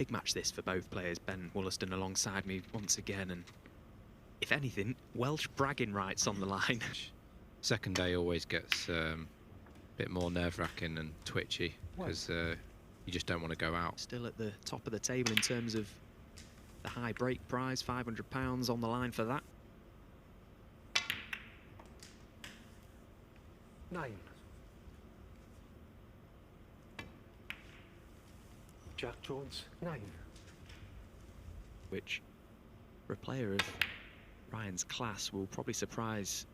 Big match this for both players. Ben Wollaston alongside me once again, and if anything, Welsh bragging rights on the line. Second day always gets a bit more nerve-wracking and twitchy because you just don't want to go out. Still at the top of the table in terms of the high break prize, £500 on the line for that. 9. Jack Jones, 9. Which, for a player of Ryan's class, will probably surprise,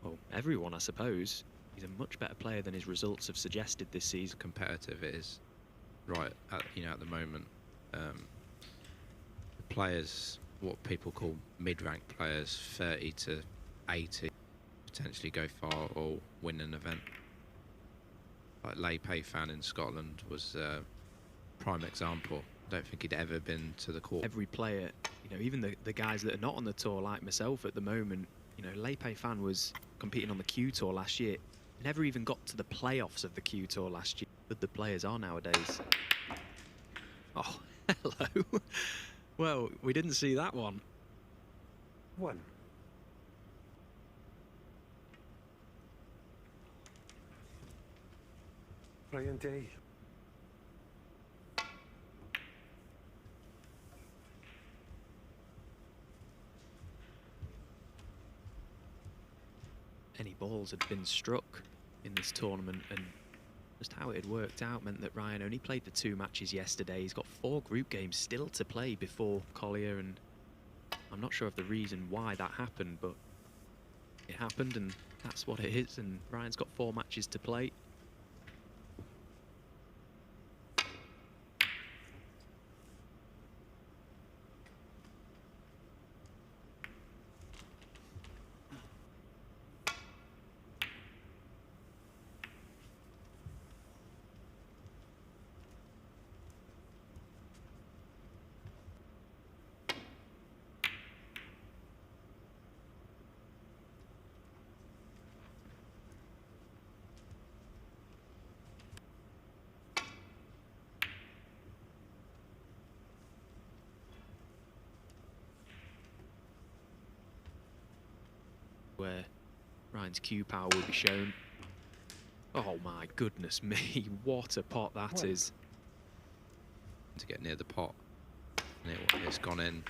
well, everyone, I suppose. He's a much better player than his results have suggested this season. Competitive it is, right? At the moment, the players, what people call mid-ranked players, 30 to 80, potentially go far or win an event. Like Leigh Fan in Scotland was a prime example. I don't think he'd ever been to the court. Every player, you know, even the guys that are not on the tour, like myself at the moment, you know, Leigh Fan was competing on the Q Tour last year. Never even got to the playoffs of the Q Tour last year. But the players are nowadays. Oh, hello. Well, we didn't see that one. 1. Ryan Day. Any balls had been struck in this tournament, and just how it had worked out meant that Ryan only played the 2 matches yesterday. He's got 4 group games still to play before Collier, and I'm not sure of the reason why that happened, but it happened, and that's what it is. And Ryan's got 4 matches to play. Where Ryan's cue power will be shown. Oh my goodness me, what a pot that is. To get near the pot, and it's gone in.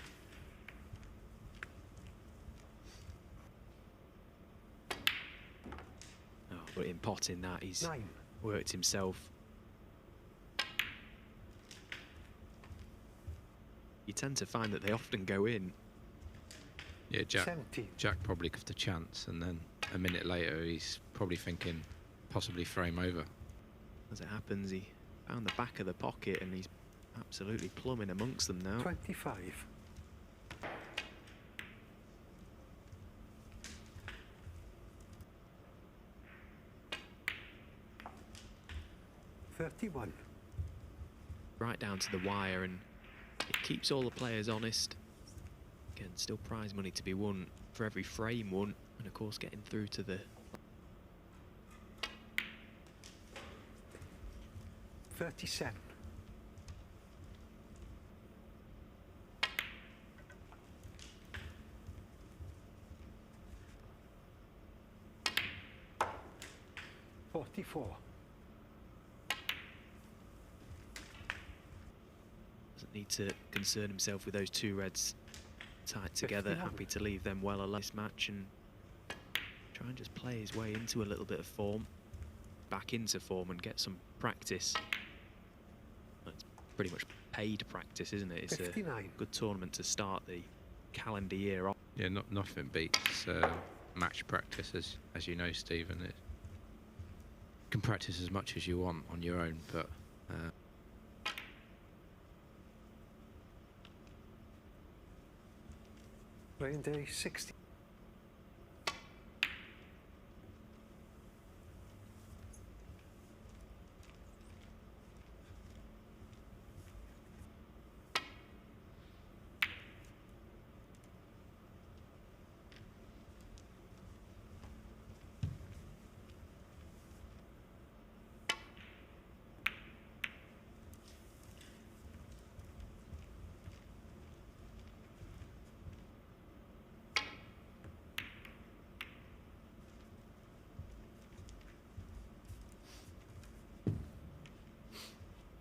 Oh, but in potting that, he's 9. worked himself. You tend to find that they often go in. Yeah, 17. Jack probably got the chance, and then a minute later he's probably thinking possibly frame over. As it happens, he found the back of the pocket and he's absolutely plumbing amongst them now. 25. 31. Right down to the wire, and it keeps all the players honest. Again, still prize money to be won for every frame won, and of course getting through to the 37. 44. Doesn't need to concern himself with those 2 reds tied together. 51. Happy to leave them well alone this match and try and just play his way into a little bit of form, back into form, and get some practice. It's pretty much paid practice, isn't it? It's 59. a good tournament to start the calendar year off. Yeah, nothing beats match practice, as you know, Stephen. It can practice as much as you want on your own, but Ryan Day, 60.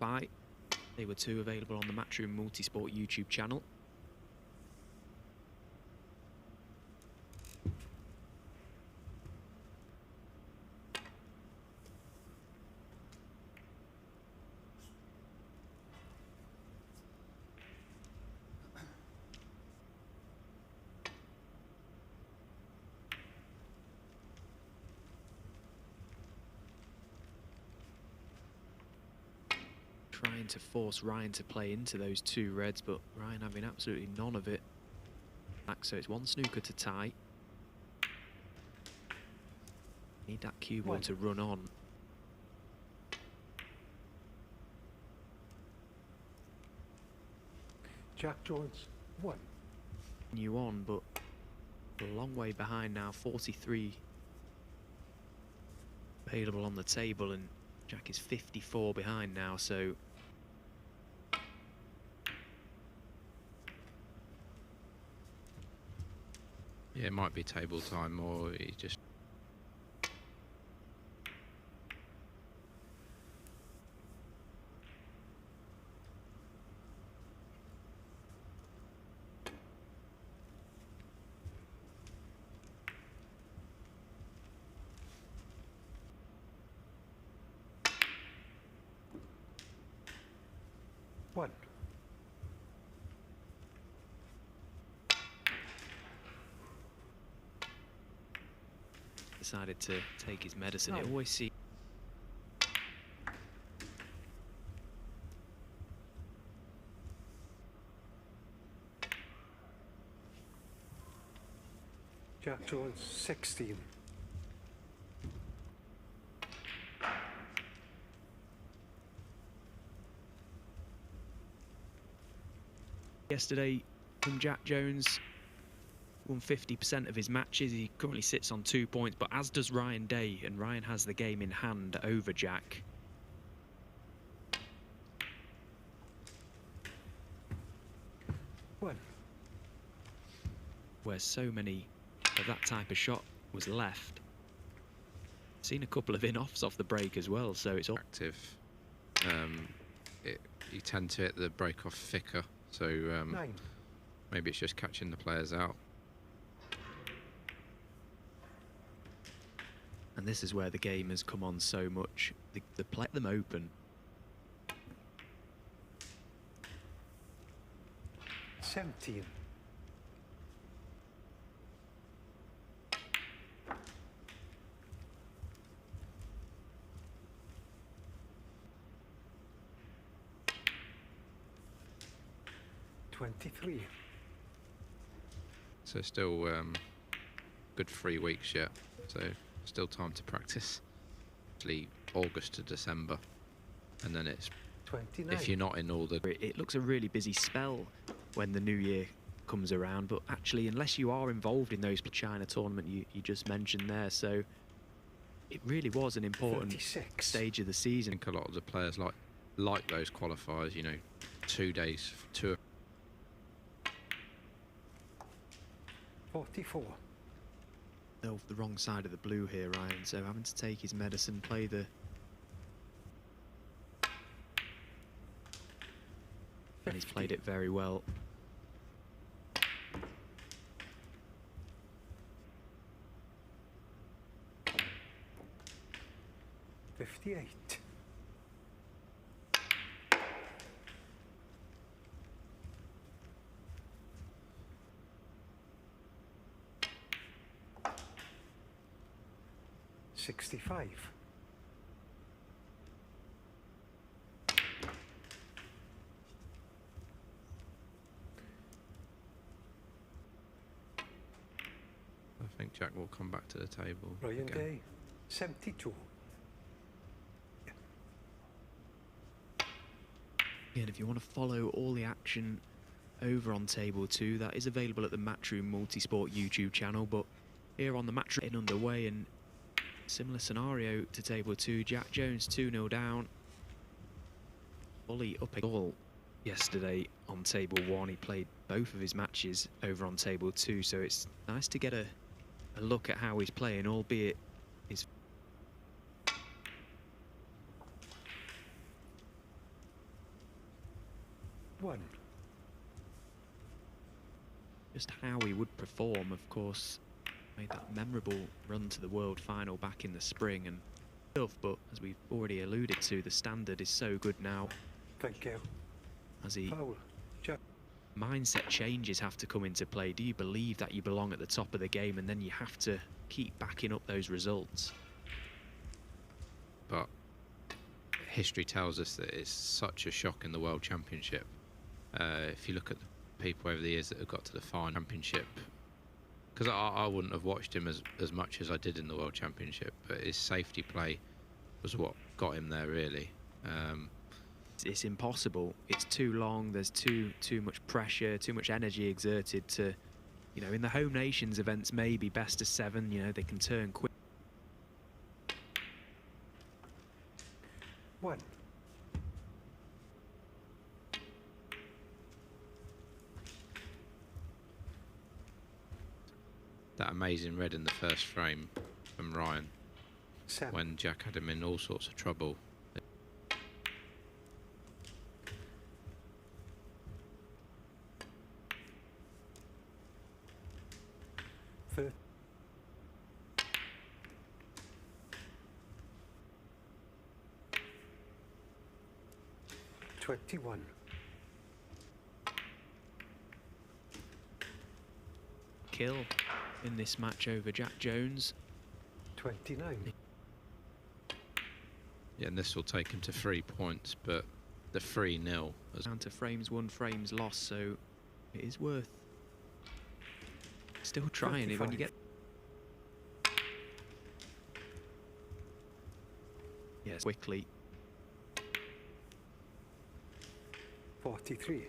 fight. They were 2 available on the Matchroom Multisport YouTube channel. Trying to force Ryan to play into those 2 reds, but Ryan having absolutely none of it. So it's 1 snooker to tie. Need that cue ball to run on. Jack Jones, 1. You on, but a long way behind now. 43 available on the table, and Jack is 54 behind now, so Yeah, it might be table time, or he just... One. decided to take his medicine. It No. always seems Jack Jones, 16. yesterday from Jack Jones. Won 50% of his matches. He currently sits on 2 points, but as does Ryan Day, and Ryan has the game in hand over Jack. One. Where so many of that type of shot was left. Seen a couple of in-offs off the break as well, so it's all active. You tend to hit the break off thicker, so 9. maybe it's just catching the players out. And this is where the game has come on so much. They let them open. 17. $23. So still good 3 weeks yet, so still time to practice. Actually August to December, and then it's 29. if you're not in all the... It looks a really busy spell when the new year comes around, but actually unless you are involved in those China tournament you just mentioned there, so it really was an important 36. stage of the I season. think a lot of the players like those qualifiers, you know, 2 days, 2 44. They're the wrong side of the blue here, Ryan, so having to take his medicine, play the... And he's played it very well. $58. $65. I think Jack will come back to the table Ryan again. Day, 72. And if you want to follow all the action over on Table 2, that is available at the Matchroom Multisport YouTube channel, but here on the Matchroom in underway, and similar scenario to Table 2, Jack Jones 2-0 down. Fully up a goal yesterday on Table 1. He played both of his matches over on Table 2, so it's nice to get a look at how he's playing, albeit his 1. Just how he would perform, of course, made that memorable run to the world final back in the spring, and tough, but as we've already alluded to, the standard is so good now. Thank you. As he Foul. Jack. mindset changes have to come into play. Do you believe that you belong at the top of the game, and then you have to keep backing up those results? But history tells us that it's such a shock in the World Championship. If you look at the people over the years that have got to the final championship, because I wouldn't have watched him as much as I did in the World Championship, but his safety play was what got him there, really. It's impossible. It's too long. There's too much pressure, too much energy exerted to, you know, in the home nations events, maybe best of 7, you know, they can turn quick. 1. That amazing red in the first frame from Ryan 7. when Jack had him in all sorts of trouble. 30. 21. Kill in this match over Jack Jones. 29. Yeah, and this will take him to 3 points, but the 3-0 as Down to frames won, frames lost, so it is worth still trying it when you 55. get. Yes, quickly. 43.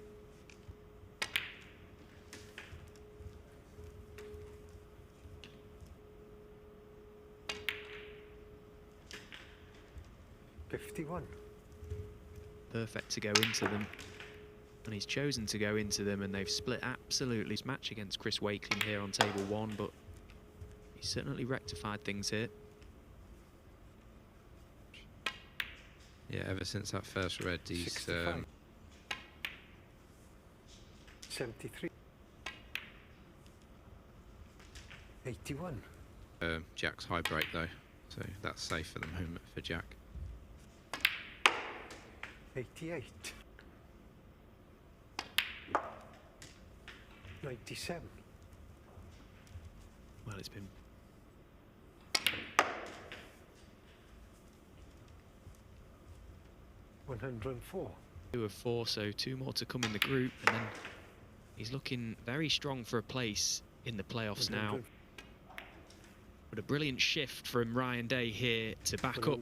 51. Perfect to go into them, and he's chosen to go into them, and they've split absolutely his match against Chris Wakeling here on table 1, but he certainly rectified things here. yeah, ever since that first red, he's 65. 73. 81. Jack's high break though, so that's safe for the moment for Jack. 88. 97. Well, it's been 104. 2 of 4, so 2 more to come in the group, and then he's looking very strong for a place in the playoffs now. 100. But a brilliant shift from Ryan Day here to back up